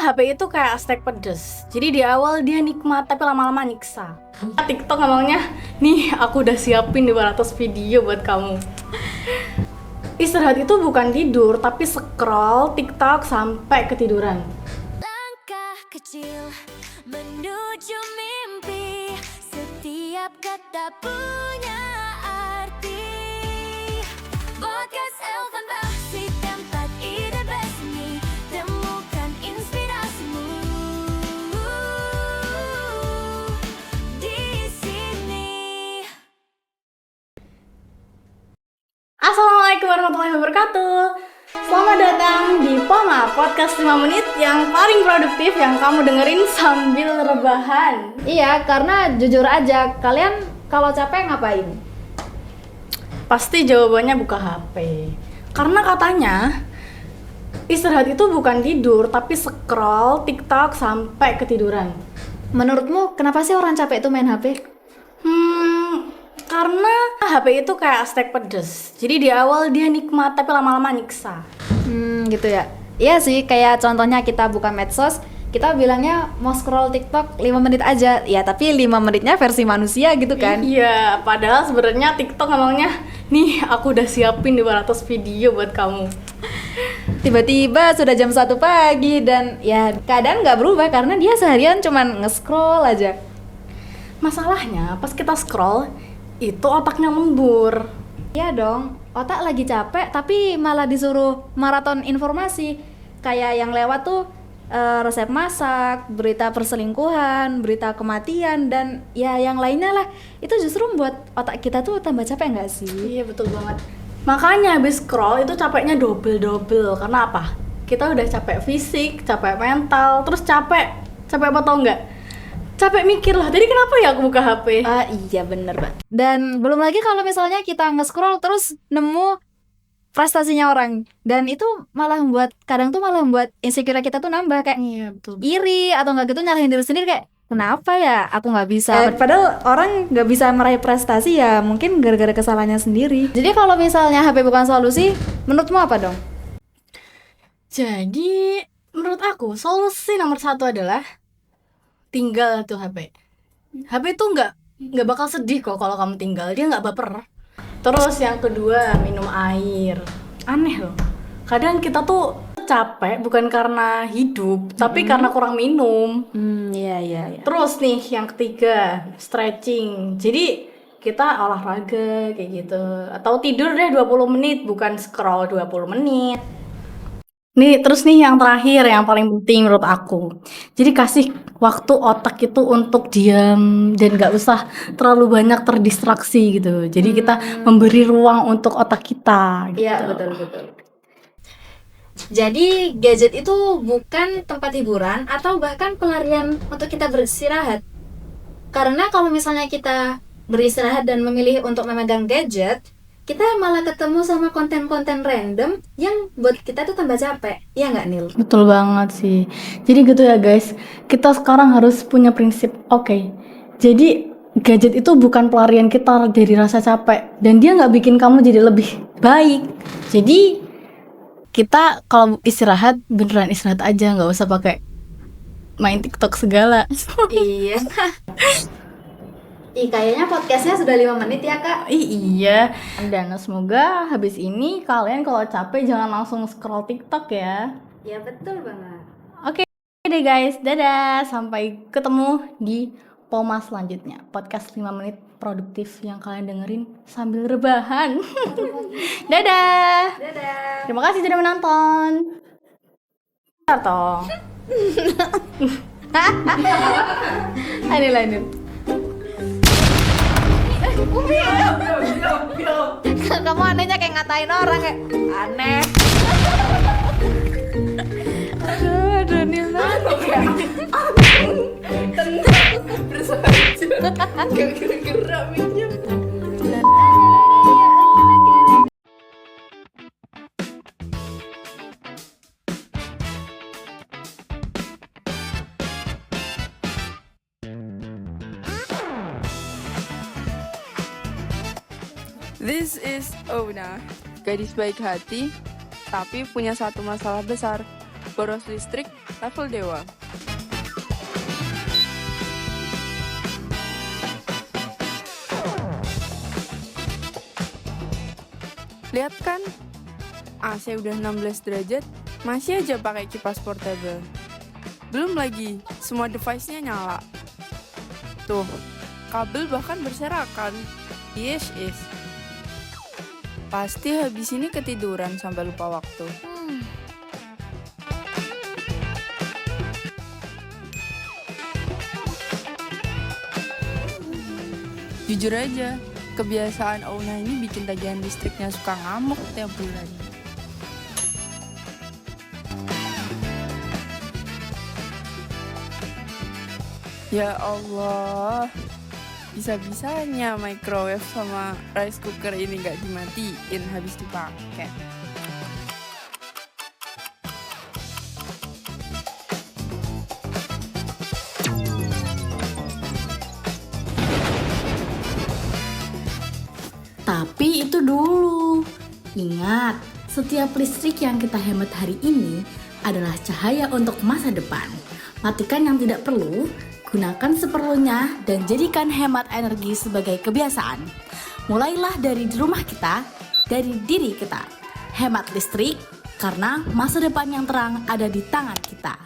HP itu kayak steak pedes. Jadi di awal dia nikmat, tapi lama-lama nyiksa. TikTok ngomongnya, nih aku udah siapin 200 video buat kamu. Istirahat itu bukan tidur, tapi scroll TikTok sampai ketiduran. Langkah kecil menuju mimpi, setiap kata punya arti. Podcast Elvan Bahsi, tempat ide bersemi, temukan inspirasimu di sini. Assalamualaikum warahmatullahi wabarakatuh. Selamat datang di POMA, podcast 5 menit yang paling produktif yang kamu dengerin sambil rebahan. Iya, karena jujur aja, kalian kalau capek ngapain? Pasti jawabannya buka HP. Karena katanya istirahat itu bukan tidur, tapi scroll TikTok sampai ketiduran. Menurutmu kenapa sih orang capek itu main HP? Karena HP itu kayak steak pedes. Jadi di awal dia nikmat, tapi lama-lama nyiksa. Gitu ya. Iya sih, kayak contohnya kita buka medsos, kita bilangnya mau scroll TikTok 5 menit aja. Ya, tapi 5 menitnya versi manusia gitu kan. Iya, padahal sebenarnya TikTok ngomongnya, nih aku udah siapin 200 video buat kamu. Tiba-tiba sudah jam 1 pagi dan ya keadaan nggak berubah karena dia seharian cuman nge-scroll aja. Masalahnya pas kita scroll, itu otaknya lembur. Iya dong, otak lagi capek tapi malah disuruh maraton informasi. Kayak yang lewat tuh resep masak, berita perselingkuhan, berita kematian, dan ya yang lainnya lah. Itu justru membuat otak kita tuh tambah capek nggak sih? Iya, betul banget. Makanya habis scroll itu capeknya double. Karena apa? Kita udah capek fisik, capek mental, terus capek apa tau nggak? Capek mikir lah, tadi kenapa ya aku buka HP? Iya bener Pak. Dan belum lagi kalau misalnya kita nge-scroll terus nemu prestasinya orang, dan itu kadang tuh malah membuat insecure kita tuh nambah, kayak Iya, betul. iri atau nggak gitu nyalahin diri sendiri, kayak kenapa ya aku nggak bisa. Padahal orang nggak bisa meraih prestasi ya mungkin gara-gara kesalahannya sendiri. Jadi kalau misalnya HP bukan solusi, menurutmu apa dong? Jadi menurut aku solusi nomor 1 adalah tinggal tuh HP. HP tuh nggak bakal sedih kok kalau kamu tinggal, dia nggak baper. Terus yang kedua, minum air. Aneh loh, kadang kita tuh capek bukan karena hidup, tapi karena kurang minum. Iya. Terus nih yang ketiga, stretching. Jadi kita olahraga kayak gitu, atau tidur deh 20 menit, bukan scroll 20 menit. Nih, terus nih yang terakhir, yang paling penting menurut aku. Jadi kasih waktu otak itu untuk diam dan gak usah terlalu banyak terdistraksi gitu. Jadi kita memberi ruang untuk otak kita gitu. Iya betul. Jadi gadget itu bukan tempat hiburan atau bahkan pelarian untuk kita beristirahat. Karena kalau misalnya kita beristirahat dan memilih untuk memegang gadget, kita malah ketemu sama konten-konten random yang buat kita tuh tambah capek. Iya nggak, Nil? Betul banget sih. Jadi gitu ya guys, kita sekarang harus punya prinsip. Oke, jadi gadget itu bukan pelarian kita dari rasa capek, dan dia nggak bikin kamu jadi lebih baik. Jadi kita kalau istirahat, beneran istirahat aja, nggak usah pakai main TikTok segala. Iya. Kayaknya podcastnya sudah 5 menit ya Kak. Iya. Dan semoga habis ini kalian kalau capek jangan langsung scroll TikTok ya. Ya betul banget. Oke deh guys, dadah. Sampai ketemu di POMA selanjutnya. Podcast 5 menit produktif yang kalian dengerin sambil rebahan. Dadah. Terima kasih sudah menonton. Atau lanjut. Kamu anehnya kayak ngatain orang, kayak aneh. Aduh Nil. Gerak minyak. This is Ona, gadis baik hati, tapi punya satu masalah besar. Boros listrik level dewa. Lihat kan, AC udah 16 derajat, masih aja pakai kipas portable. Belum lagi, semua device-nya nyala. Tuh, kabel bahkan berserakan. Yes. Pasti habis ini ketiduran sampai lupa waktu. Jujur aja, kebiasaan Ouna ini bikin tagihan listriknya suka ngamuk tiap bulan. Ya Allah, bisa-bisanya microwave sama rice cooker ini gak dimatiin habis dipakai. Tapi itu dulu. Ingat, setiap listrik yang kita hemat hari ini adalah cahaya untuk masa depan. Matikan yang tidak perlu, gunakan seperlunya, dan jadikan hemat energi sebagai kebiasaan. Mulailah dari rumah kita, dari diri kita. Hemat listrik, karena masa depan yang terang ada di tangan kita.